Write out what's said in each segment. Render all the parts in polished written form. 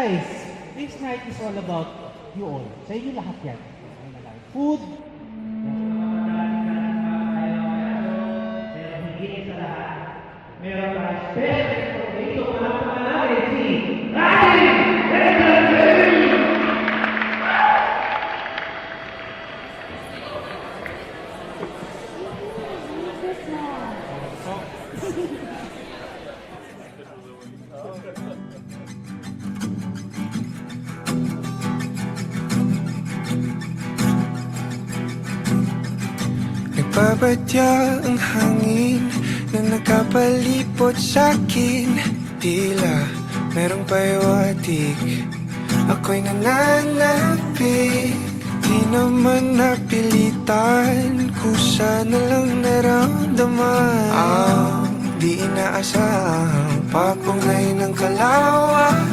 guys, this night is all about you all. Sa inyo lahat yan. Food. Meron pa special dito para pangalan si Nagbabadya ang hangin na nakapalipot sa'kin. Tila merong pahiwatig, ako'y nananapig. Di naman napilitan, kusa na lang naramdaman. Ang di inaasahang papunay ng kalawakan.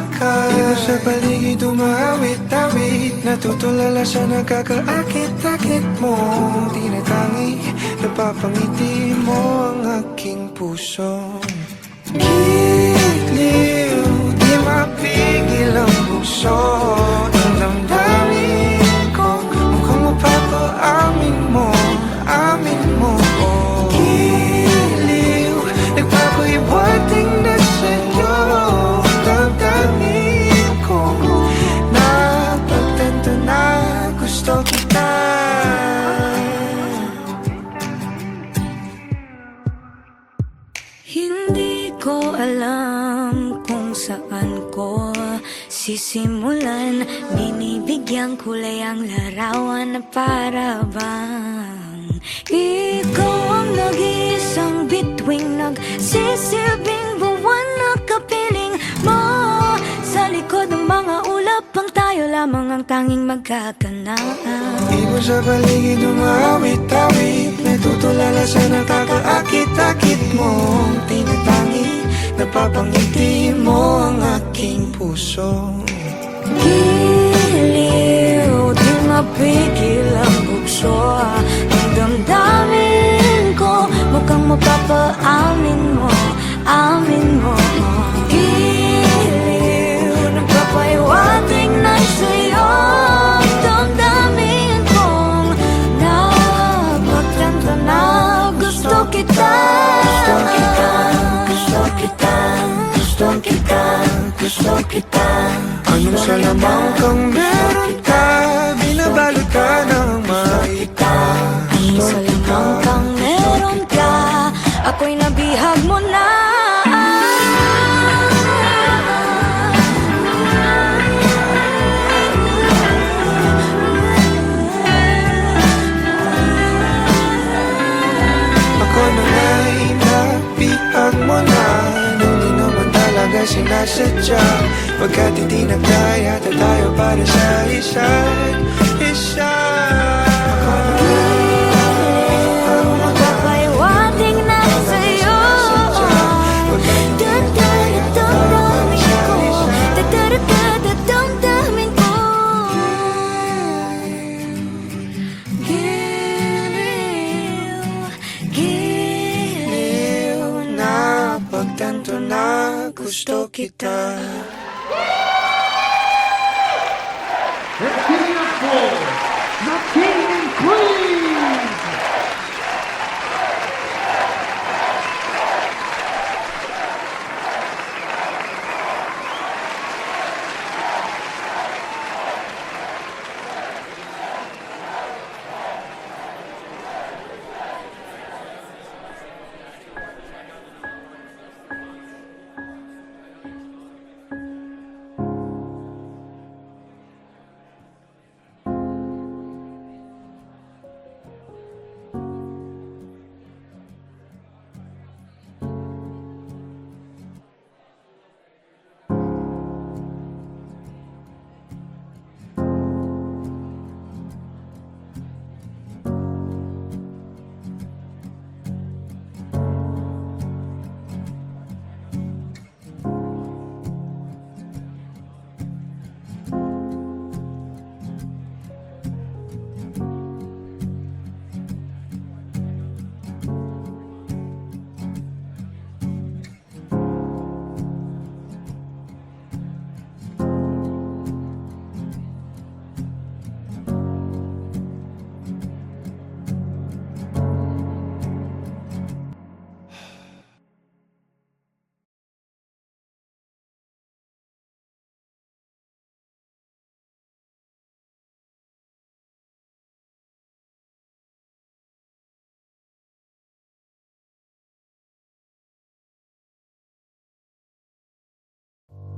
Dito sa paligid umawit-awit, natutulala sa nakakaakit-akit mo. Tinatangi, napapangiti mo ang aking puso. Giliw, di mapigil ang puso. Ang damdamin ko, mukhang mapapaamin mo, amin mo. Giliw, nagpapahiwating na sa'yo. Damdamin ko, napagtanto na gusto kita. Hindi ko alam kung saan ko sisimulan. Binibigyan kulay ang larawan na para bang ikaw ang nag-iisang bituing, nagsisilbing buwan na kapiling mo. Sa likod ng mga ulap ang tayo lamang ang tanging magkakanaan. Ibon sa paligid umawit-awit, natutulala sa nakakaakit-akit mo. Tinatangi, napapangiti mo ang aking puso. Giliw, di mapigil ang bukso. Ang damdamin ko, mukhang mapapaamin mo, amin mo. Giliw, nagpapahiwatig na sa'yo. Damdamin kong napagtanto na gusto kita. Gusto kita, gusto kita, gusto kita, gusto kita. Anong salamang kang meron ka, binabalot ka ng maita. Anong salamang kang meron ka, ako'y nabihag mo na. Ako na nga'y nabihag mo na, nung di naman talaga sinasadya. Pagkat hindi nagkaya tayo para sa isa't isa. Magpapahiwatig na sa'yo. Dadamdamin ko, dadamdamin ko. Giliw, giliw na Pagtanto na gusto kita. Let's give it up for the King and Queen!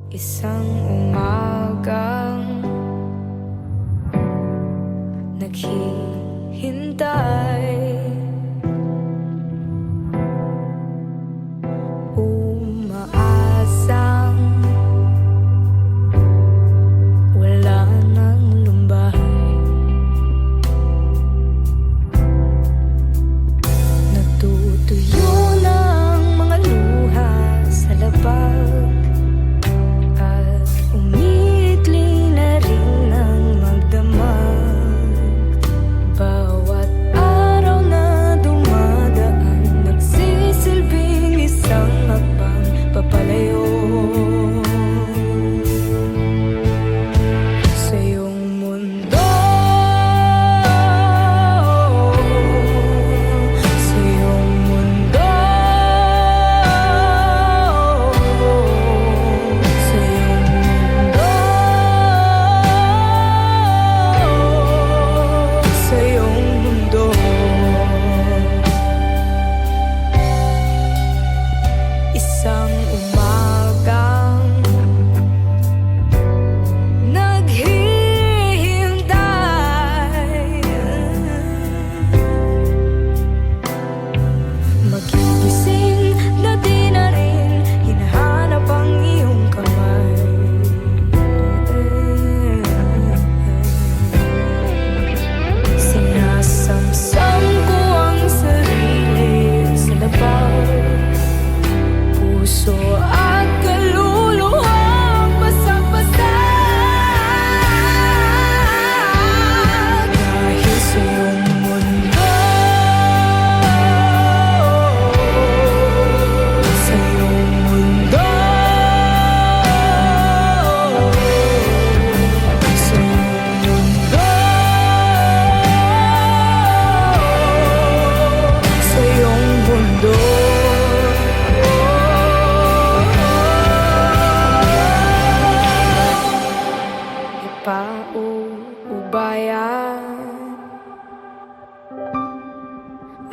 Isang umagang naghihintay, umaasang wala nang lumbahay. Natutuyo ng mga luha sa labag at umiikli na rin ang magdamag. Bawat araw na dumadaan, nagsisilbing isang hakbang papalayo sa iyong mundo, sa iyong mundo, sa iyong mundo, sa iyong mundo. Isang umagang naghihintay, magigising na di na rin hinahanap ang iyong kamay. Sinasamsam ko ang sarili sa labag, puso at kaluluwang basag-basag. Dahil sa iyong mundo, sa iyong mundo, sa iyong mundo, sa iyong mundo. Ipaubaya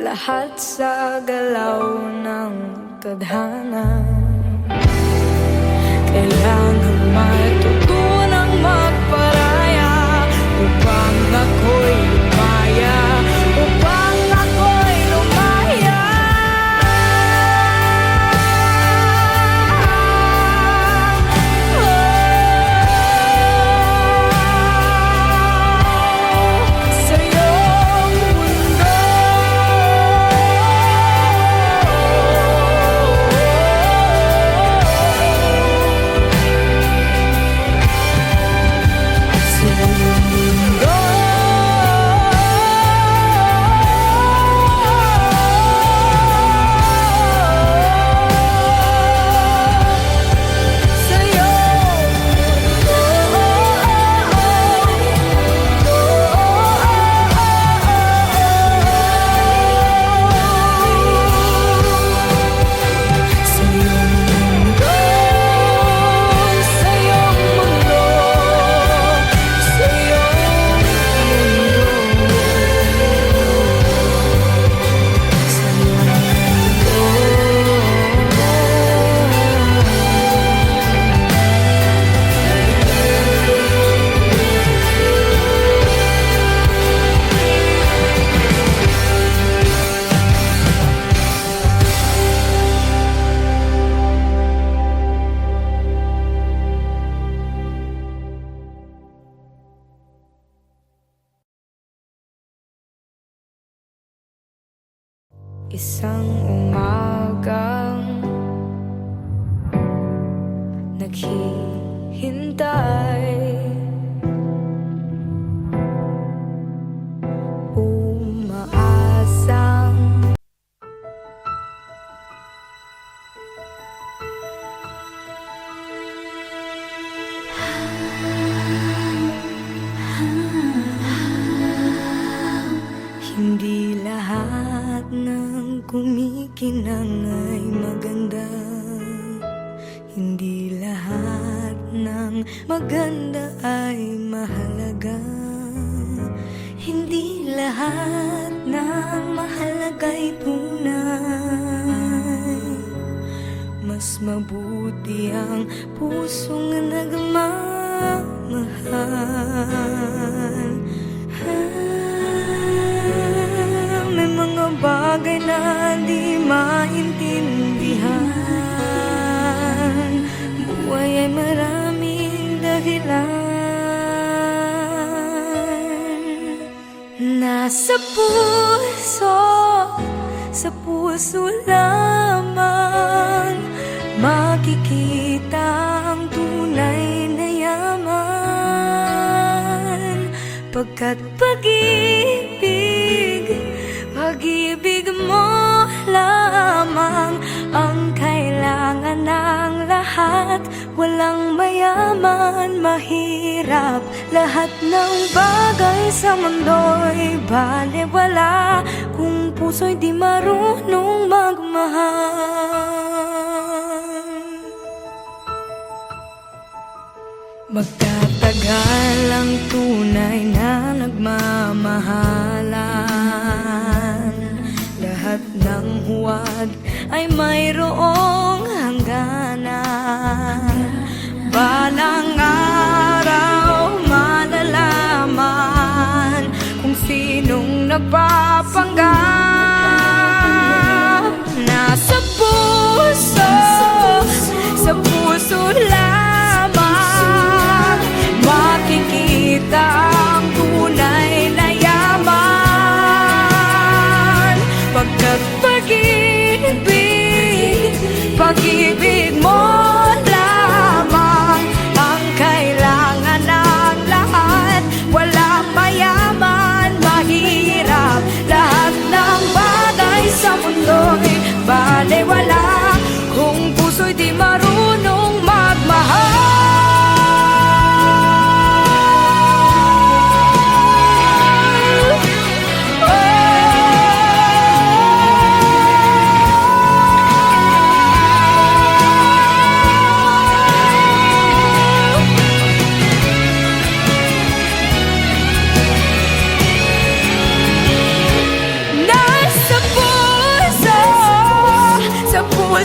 lahat sa galaw ng tadhana. Kailangan matutunang magparaya upang ako'y lumaya, upang ako'y lumaya. Sa iyong mundo, sa iyong mundo, sa iyong sa iyong mundo, sa iyong mundo, sa iyong mundo, sa isang umagang naghihintay, umaasang hindi lahat ng kumikinang ay maganda. Hindi lahat ng maganda ay mahalaga. Hindi lahat ng mahalaga'y tunay. Mas mabuti ang pusong nagmamahal. May mga bagay na di maintindihan. Buhay ay maraming dahilan. Nasa puso, sa puso lamang makikita ang tunay na yaman. Pagkat pag-ibig mo lamang ang kailangan ng lahat. Walang mayaman, mahirap, lahat ng bagay sa mundo'y balewala kung puso'y di marunong magmahal. Magtatagal ang tunay na nagmamahalan. Lahat ng huwad ay mayroong hangganan. Balang araw malalaman kung sinong nagpapanggap. Nasa puso, sa puso lamang makikita ang tunay na yaman. Pagkat pag-ibig mo lamang ang kailangan ng lahat. Walang mayaman, mahirap, lahat ng bagay sa mundo'y balewala kung puso'y di marunong magmahal.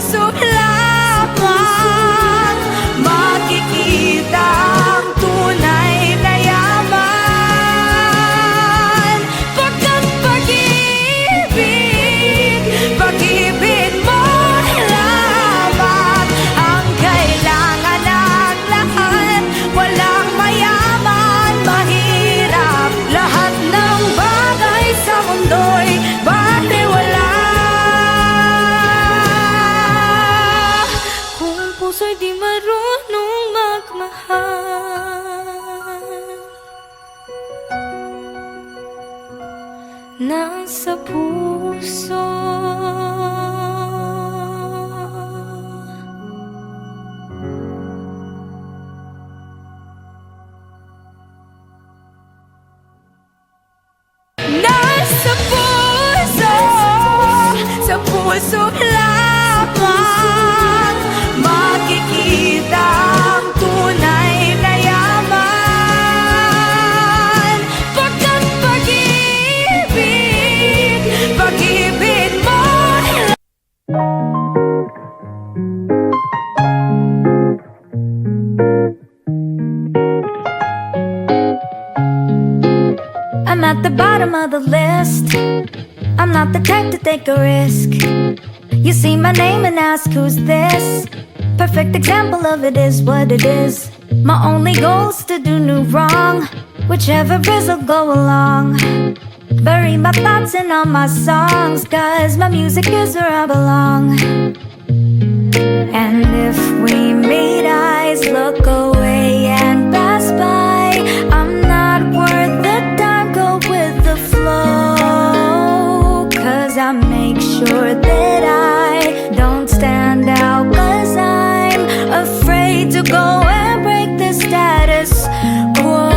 Puso lamang makikita ang tunay na yaman. Pagkat pag-ibig mo lamang ang kailangan ng lahat. Walang mayaman, mahirap, lahat ng bagay sa mundo'y balewala puso'y di marunong magmahal. Nasa puso, nasa puso, sa puso lamang makikita ang tunay na yaman. Pagkat pag-ibig mo. I'm at the bottom of the list. I'm not the type to take a risk. You see my name and ask who's this. Perfect example of it is what it is. My only goal's to do no wrong. Whichever is, I'll go along. Bury my thoughts in all my songs, 'cause my music is where I belong. And if we meet eyes, look away and pass by. I'm not worth the time, go with the flow. 'Cause I make sure that I don't stand out, 'cause I'm afraid to go and break the status quo.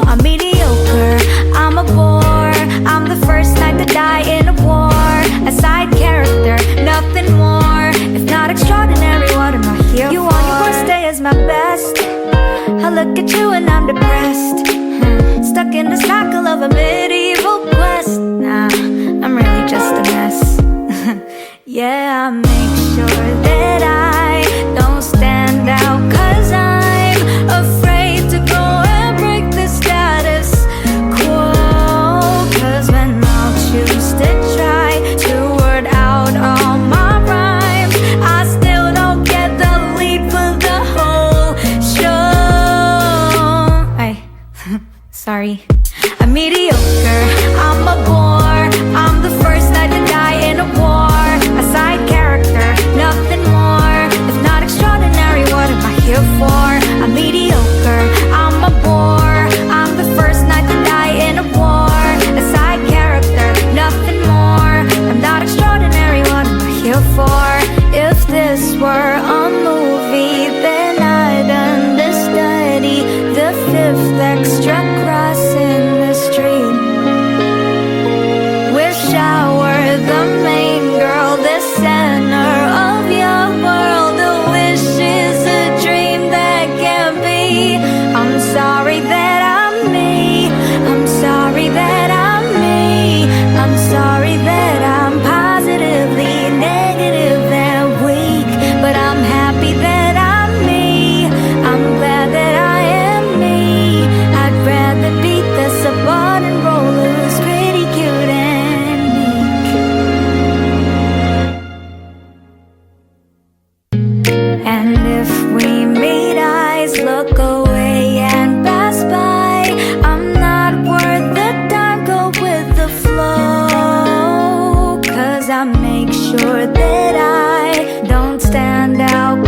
I'm mediocre, I'm a bore, I'm the first knight to die in a war. A side character, nothing more. If not extraordinary, what am I here for? You on your worst day is my best. I look at you and I'm depressed. Stuck in the cycle of a medieval quest. Nah, I'm really just a mess. Yeah, I make sure that I sure that I don't stand out.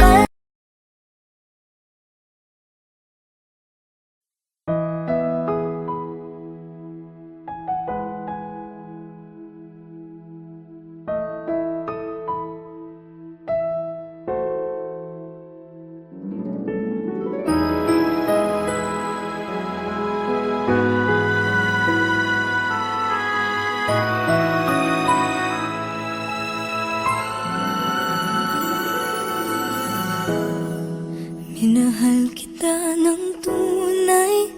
'Cause minahal kita ng tunay,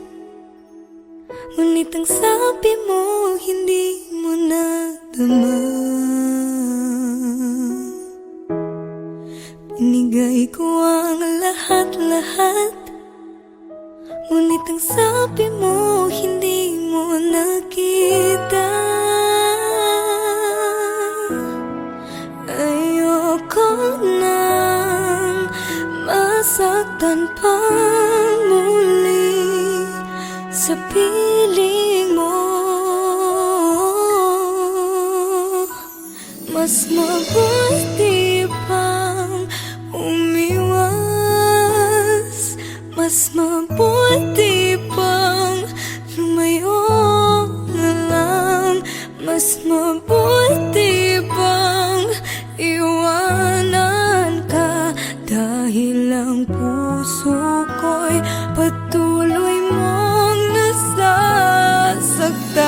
ngunit ang sabi mo hindi mo nadama. Binigay ko ang lahat-lahat, ngunit ang sabi mo hindi mo nakita. Ayoko nang masaktan pa muli sa piling mo. Mas mabuti pang umiwas, mas mabuti pang lumayo na lang, mas mabuti pang iwanan ka. Dahil ang puso ko'y patuloy mong nasasaktan.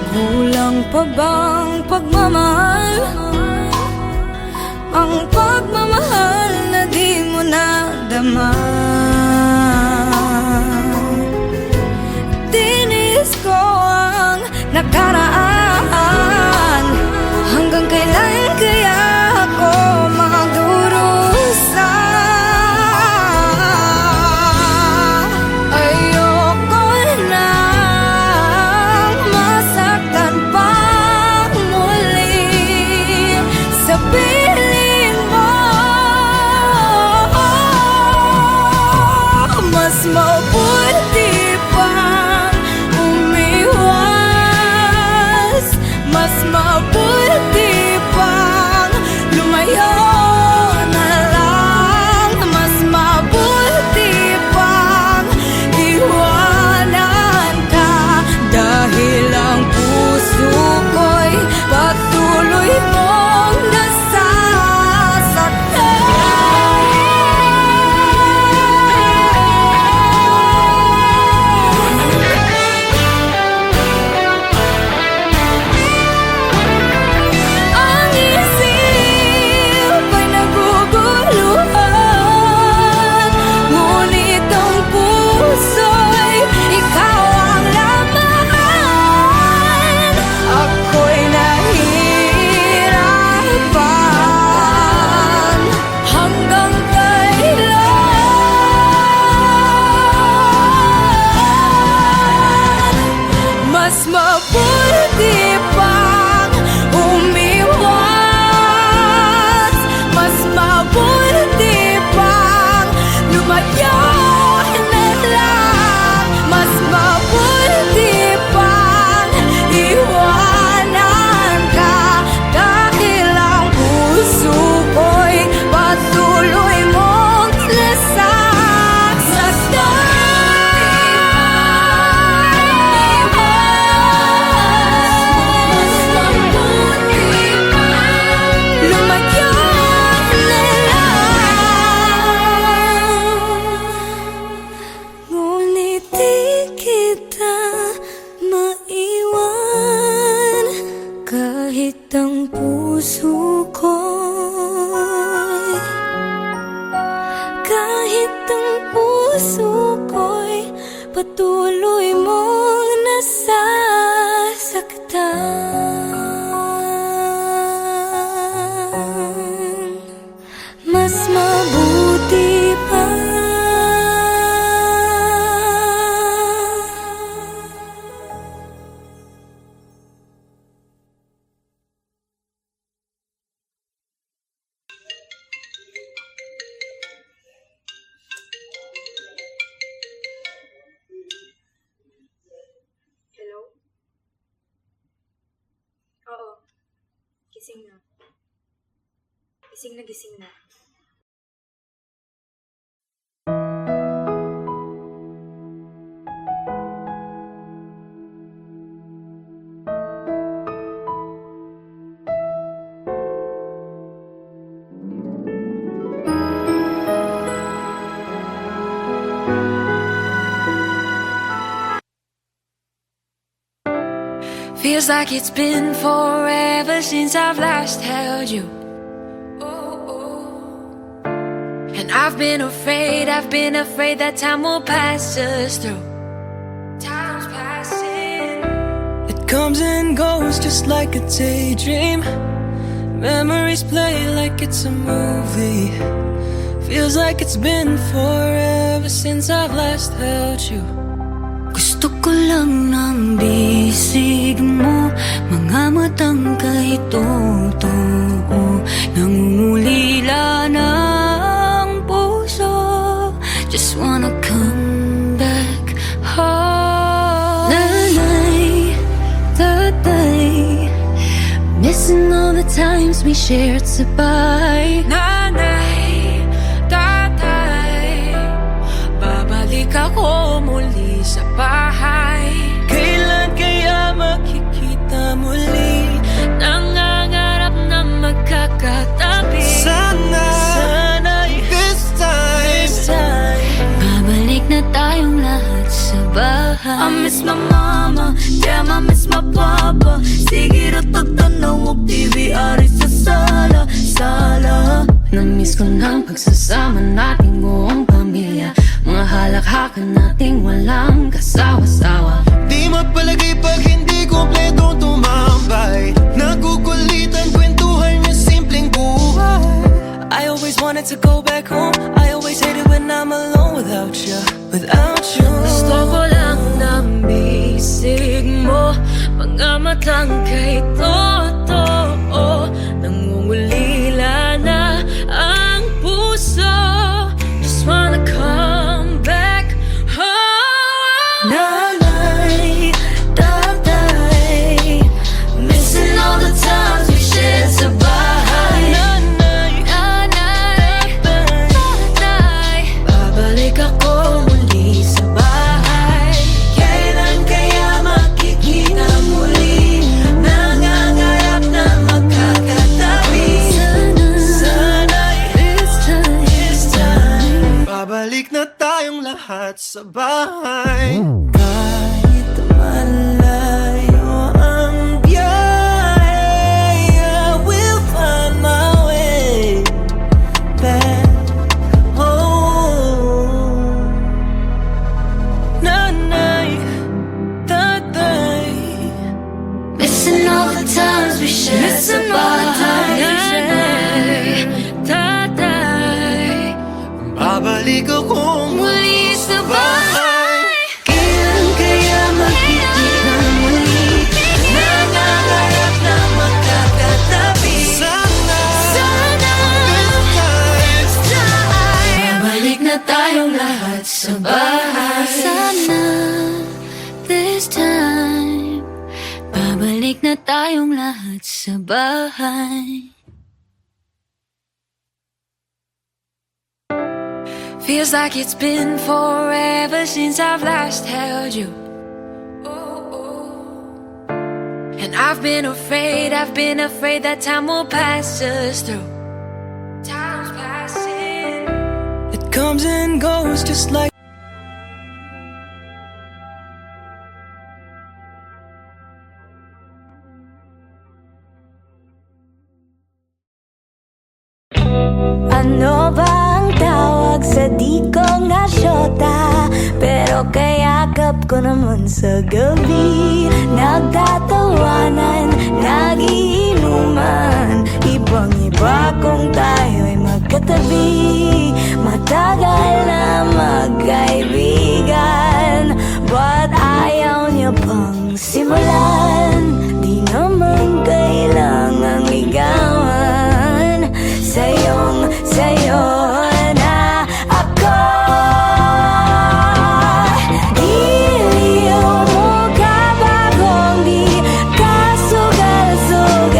Kulang pa bang pagmamahal? Ang pagmamahal na di mo nadama. Tinis ko ang nakaraan, hanggang kailan kaya ako magdurusa? Ayoko nang masaktan pa muli sa piling mo. Mas mabuti pang umiwas, mas mabuti pang lumayo na lang, mas mabuti pang iwanan ka. Dahil ang puso ko'y patuloy mong ang isip ay naguguluhan, ngunit ang puso'y ikaw ang laman. Ako'y nahihirapan hanggang kailan. Mas mabuti pang umiwas, mas mabuti pang lumayo na lang, mas mabuti pang iwanan ka. Dahil ang puso ko'y patuloy mong lumayo na lang, ngunit di kita maiwan. Kahit ang puso ko'y, kahit ang puso ko'y patuloy mong nasasaktan. Mas mabuti pa gising na. Gising na, gising na. Feels like it's been forever since I've last held you. And I've been afraid that time will pass us through. Time's passing. It comes and goes just like a daydream. Memories play like it's a movie. Feels like it's been forever since I've last held you. Gusto ko lang ng bisig mo, mga matang kay totoo, nangungulila ng puso. Just wanna come back home. Nanay, tatay, missing all the times we shared sabay. Nanay, tatay, babalik ako muli sa bahay. Kailan kaya makikita muli? Nangangarap na magkakatabi. Sana'y this time Babalik na tayong lahat sa bahay. I miss my mama, damn I miss my papa. Sige ro tagtanaw og TV ari sa sala, sala. Namiss ko ng pagsasama nating buong pamilya, mga halakhakan nating walang kasawa-sawa. Di mapalagay pag hindi kompleto tumambay. Nagukulitan, kwentuhan yung simpleng buhay. I always wanted to go back home. I always hated when I'm alone without you, without you. Gusto ko lang ng bisig mo, mga matang kay totoo, nangungulila na ang puso. Just wanna come back home. Nanay, tatay, missing all the times we shared sa bahay. Nanay, tatay, babalik ako muli sa bahay. Kailan kaya makikita muli? Nangangarap na magkakatabi. Sana'y This time babalik na tayong lahat sa bahay. Kahit malayo ang biyahe, I will find my way back home. Nanay, tatay, missing all the times we shared sa bahay. Nanay, tatay, babalik akong Muli sa bahay. Kailan kaya makikita muli? Nangangarap na magkakatabi. Sana This time babalik na tayong lahat sa bahay. Sana this time babalik na tayong lahat sa bahay. feels like it's been forever since I've last held you. And I've been afraid that time will pass us through. Time's passing. it comes and goes just like Ano ba ang tawag sa di ko nga syota? Pero kayakap ko naman sa gabi. Nagtatawanan, nagiinuman, ibang-iba kung tayo'y magkatabi. Matagal na magkaibigan, but ayaw niya pang simulan. Di naman kailangang ligawan. Sa'yo na ako. Iliw mo ka ba kung di ka sugal-sugal?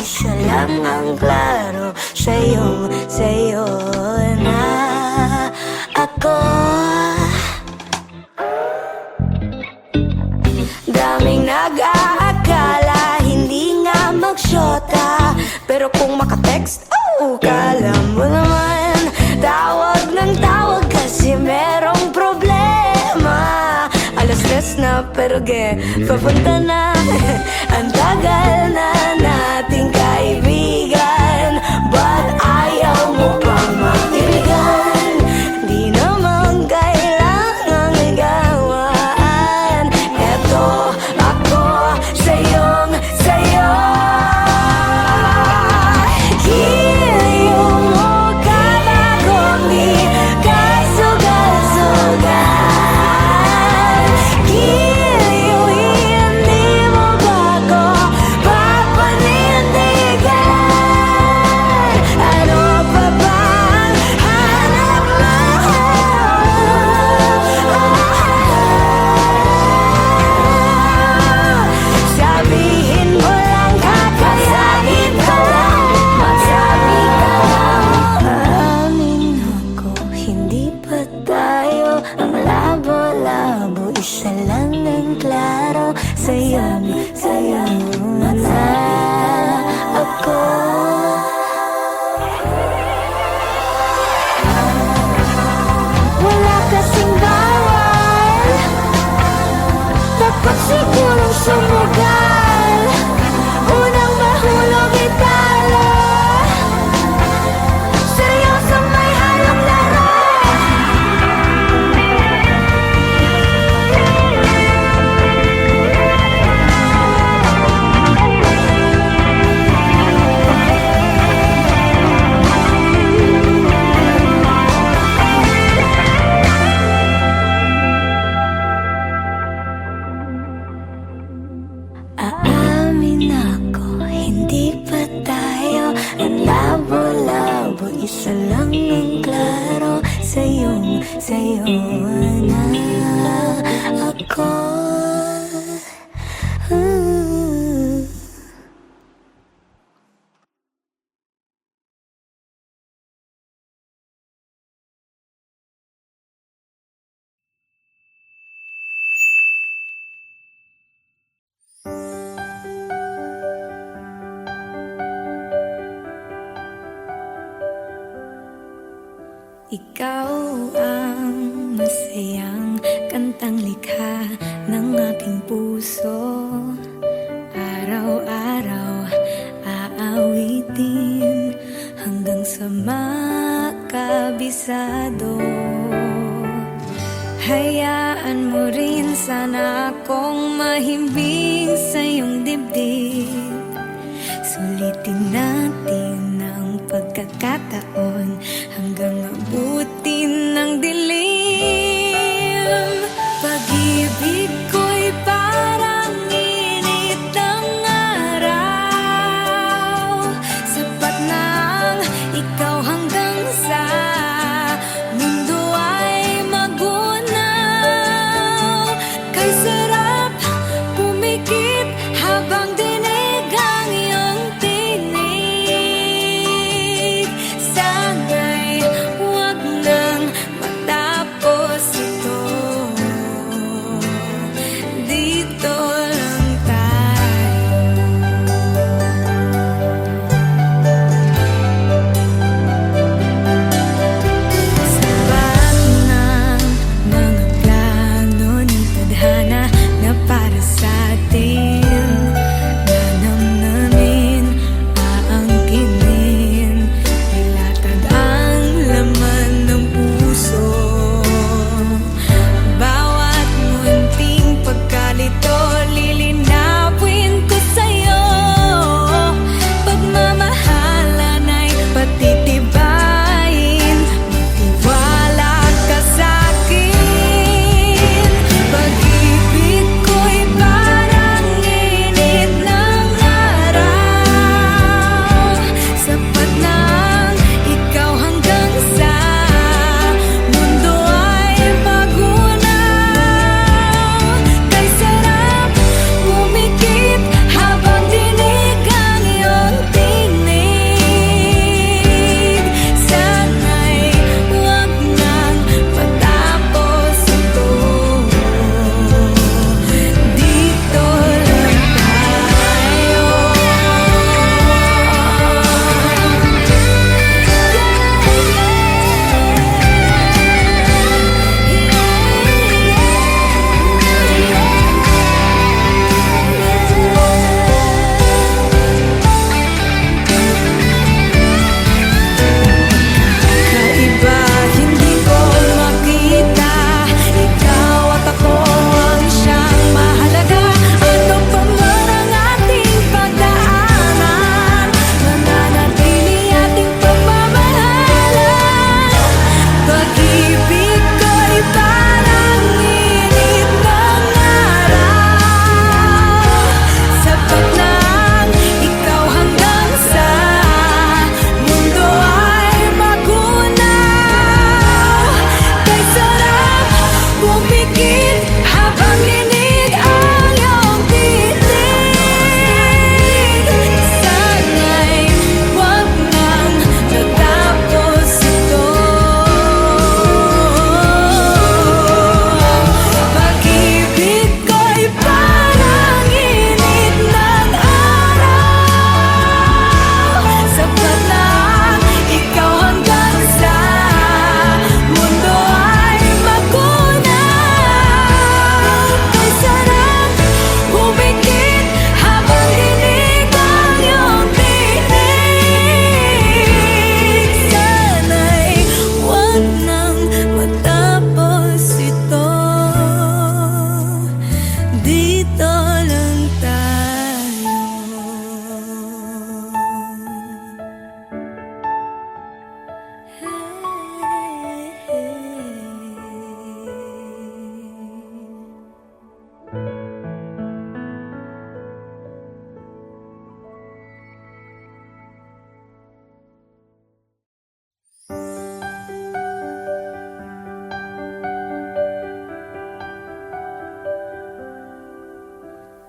isa lang ang klaro, sa'yo na ako. Daming nag-aakala, hindi nga magsyota, pero kung makatext, oh, kala mo naman tawag ng tawag kasi merong problema. Alas 3 na pero papunta na. Ang tagal na nating kaibigan, but ayaw mo pang matiligan. Di naman kailangang ligawaan. Eto ako sa'yo. Hiliyo mo ka bagong di kasugal-sugal. Hiliyo hindi mo bago papanindigan. Ano pa bang hanap mo? Sabihin mo lang, kakayanin ko lang, magsabi ka lang. Aamin ako, hindi pa tayo ang labo-labo, isa lang ang klaro, sa'yo na ako. Wala kasing bawal, takot sigurong sumugal. Unang mahulog italo, seryosong may halong laro. Aamin ako, hindi pa tayo ang labo-labo, isa lang ang klaro, sa'yo na ako. Ikaw ang masayang kantang likha ng aking puso. Araw-araw aawitin hanggang sa makabisado. Hayaan mo rin sana akong mahimbing sa iyong dibdib. Sulitin natin ang pagkakataon hanggang abutin ng dilim. Pag-ibig ko'y parang init ng araw. Sapat na ang ikaw hanggang sa mundo ay magunaw. Kay sarap pumikit habang dinig ang iyong tinig. Sana'y huwag nang matapos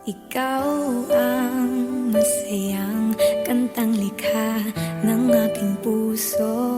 Ikaw ang masayang kantang likha ng aking puso.